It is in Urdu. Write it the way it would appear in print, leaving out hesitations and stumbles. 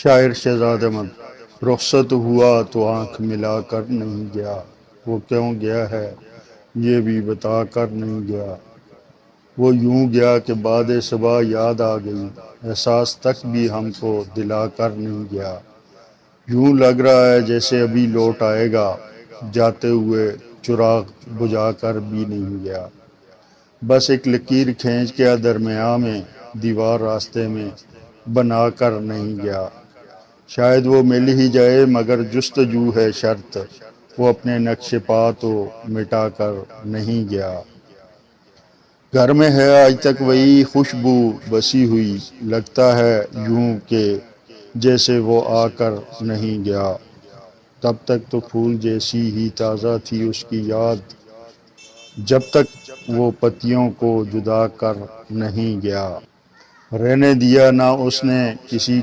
شاعر شہزاد احمد۔ رخصت ہوا تو آنکھ ملا کر نہیں گیا، وہ کیوں گیا ہے یہ بھی بتا کر نہیں گیا۔ وہ یوں گیا کہ بعد صبح یاد آ گئی، احساس تک بھی ہم کو دلا کر نہیں گیا۔ یوں لگ رہا ہے جیسے ابھی لوٹ آئے گا، جاتے ہوئے چراغ بجھا کر بھی نہیں گیا۔ بس ایک لکیر کھینچ کے درمیاں میں، دیوار راستے میں بنا کر نہیں گیا۔ شاید وہ مل ہی جائے مگر جستجو ہے شرط، وہ اپنے نقش پا تو مٹا کر نہیں گیا۔ گھر میں ہے آج تک وہی خوشبو بسی ہوئی، لگتا ہے یوں کہ جیسے وہ آ کر نہیں گیا۔ تب تک تو پھول جیسی ہی تازہ تھی اس کی یاد، جب تک وہ پتیوں کو جدا کر نہیں گیا۔ رہنے دیا نہ اس نے کسی